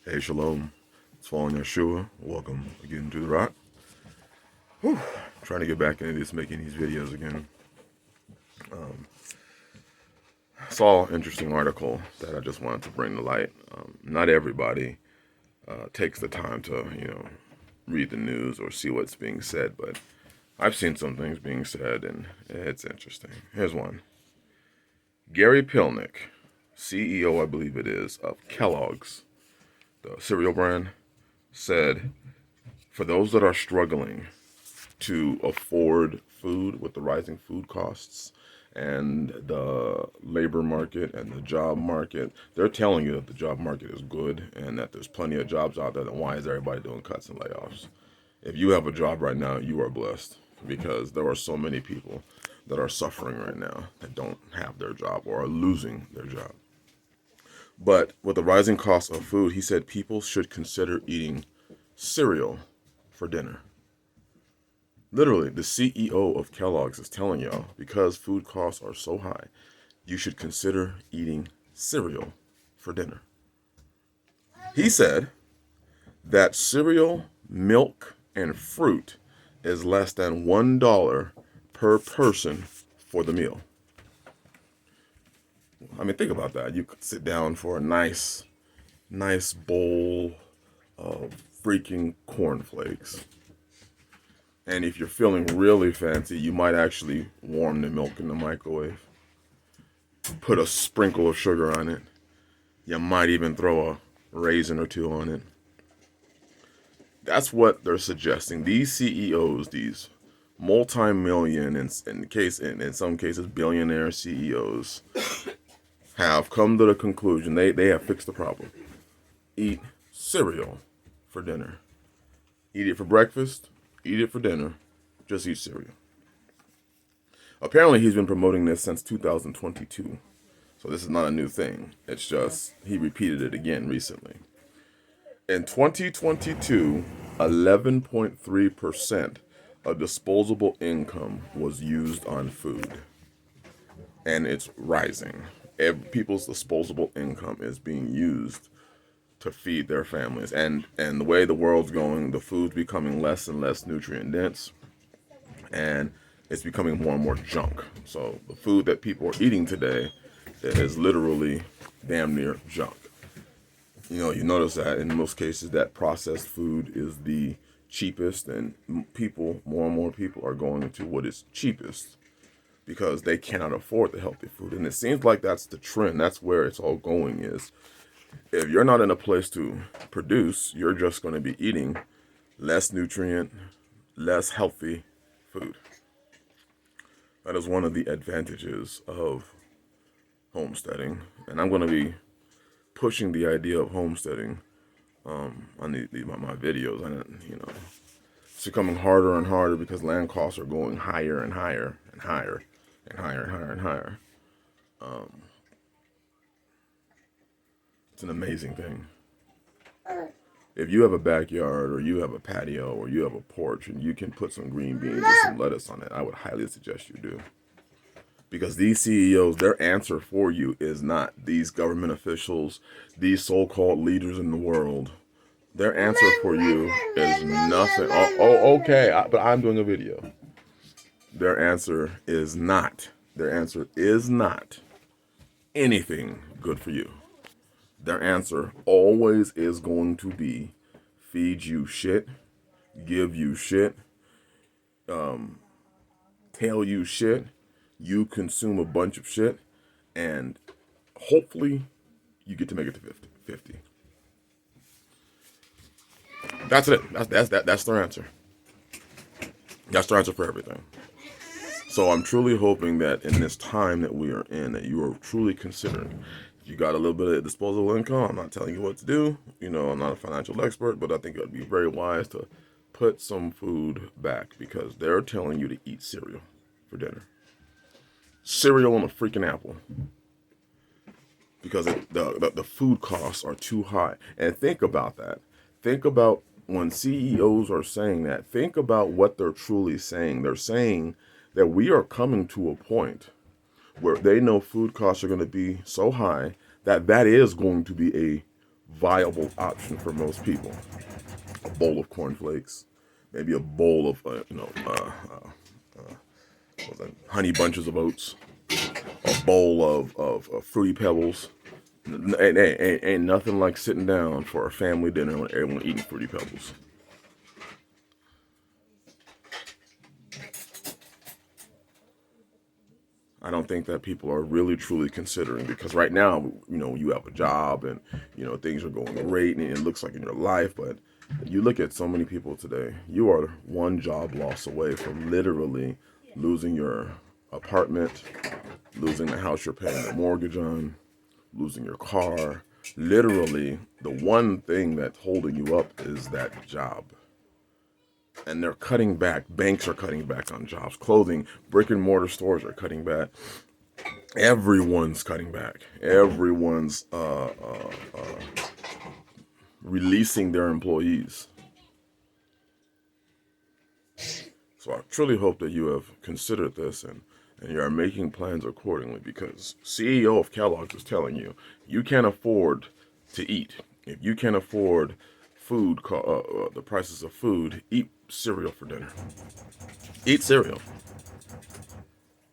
Hey, shalom. It's following Yeshua. Welcome again to the rock. Whew. Trying to get back into this, making these videos again. Saw an interesting article that I just wanted to bring to light. Not everybody takes the time to, read the news or see what's being said, but I've seen some things being said, and it's interesting. Here's one. Gary Pilnick, CEO, I believe it is, of Kellogg's, the cereal brand, said, for those that are struggling to afford food with the rising food costs and the labor market and the job market, they're telling you that the job market is good and that there's plenty of jobs out there, then why is everybody doing cuts and layoffs? If you have a job right now, you are blessed, because there are so many people that are suffering right now that don't have their job or are losing their job. But with the rising cost of food, he said people should consider eating cereal for dinner. Literally, the CEO of Kellogg's is telling y'all, because food costs are so high, you should consider eating cereal for dinner. He said that cereal, milk, and fruit is less than $1 per person for the meal. I mean, think about that. You could sit down for a nice bowl of freaking cornflakes. And if you're feeling really fancy, you might actually warm the milk in the microwave. Put a sprinkle of sugar on it. You might even throw a raisin or two on it. That's what they're suggesting. These CEOs, these multi-million, in some cases billionaire CEOs, have come to the conclusion they have fixed the problem. Eat cereal for dinner. Eat it for breakfast. Eat it for dinner. Just eat cereal. Apparently, he's been promoting this since 2022. So this is not a new thing. It's just he repeated it again recently. In 2022, 11.3% of disposable income was used on food. And it's rising. People's disposable income is being used to feed their families. And the way the world's going, the food's becoming less and less nutrient dense, and it's becoming more and more junk. So the food that people are eating today is literally damn near junk. You notice that in most cases that processed food is the cheapest, and more and more people are going to what is cheapest because they cannot afford the healthy food. And it seems like that's the trend. That's where it's all going is, if you're not in a place to produce, you're just going to be eating less nutrient, less healthy food. That is one of the advantages of homesteading. And I'm going to be pushing the idea of homesteading on my videos. And, it's becoming harder and harder because land costs are going higher and higher and higher and higher and higher and higher. It's an amazing thing. If you have a backyard or you have a patio or you have a porch and you can put some green beans or some lettuce on it, I would highly suggest you do. Because these CEOs, their answer for you is not these government officials, these so-called leaders in the world. Their answer for you is nothing. Okay, but I'm doing a video. Their answer is not anything good for you. Their answer always is going to be feed you shit, give you shit, tell you shit, you consume a bunch of shit, and hopefully you get to make it to 50. That's it. That's their answer. That's their answer for everything. So I'm truly hoping that in this time that we are in, that you are truly considering. If you got a little bit of disposable income, I'm not telling you what to do. I'm not a financial expert, but I think it would be very wise to put some food back, because they're telling you to eat cereal for dinner. Cereal and a freaking apple. Because the food costs are too high. And think about that. Think about when CEOs are saying that. Think about what they're truly saying. They're saying that we are coming to a point where they know food costs are going to be so high that is going to be a viable option for most people. A bowl of cornflakes, maybe a bowl of honey bunches of oats, a bowl of fruity pebbles. Ain't nothing like sitting down for a family dinner when everyone eating fruity pebbles. I don't think that people are really truly considering, because right now, you have a job and, things are going great and it looks like in your life, but you look at so many people today, you are one job loss away from literally losing your apartment, losing the house you're paying the mortgage on, losing your car. Literally, the one thing that's holding you up is that job. And they're cutting back. Banks are cutting back on jobs. Clothing, brick and mortar stores are cutting back. Everyone's cutting back. Everyone's releasing their employees. So I truly hope that you have considered this and you are making plans accordingly, because CEO of Kellogg's is telling you, you can't afford to eat. If you can't afford food, the prices of food, eat cereal for dinner. Eat cereal.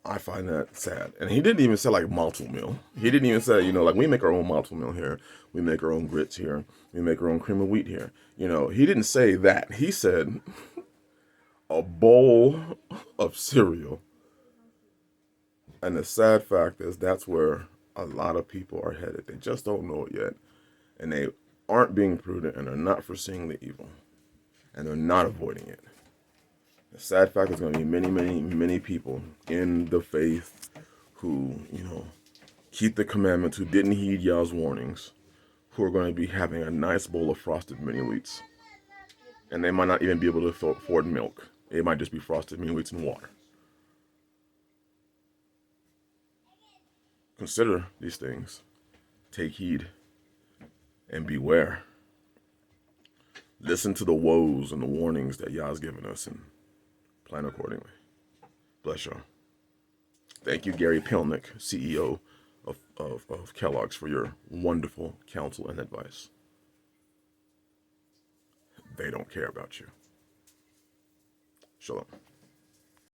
I find that sad. And he didn't even say like malto meal. He didn't even say, like we make our own malto meal here. We make our own grits here. We make our own cream of wheat here. He didn't say that. He said a bowl of cereal. And the sad fact is that's where a lot of people are headed. They just don't know it yet. And they aren't being prudent, and they're not foreseeing the evil. And they're not avoiding it. The sad fact is going to be many, many, many people in the faith who, keep the commandments, who didn't heed Yah's warnings, who are going to be having a nice bowl of frosted mini wheats. And they might not even be able to afford milk. It might just be frosted mini wheats and water. Consider these things. Take heed and beware. Listen to the woes and the warnings that Yah's given us and plan accordingly. Bless y'all. Thank you, Gary Pilnick, CEO of Kellogg's, for your wonderful counsel and advice. They don't care about you. Shalom.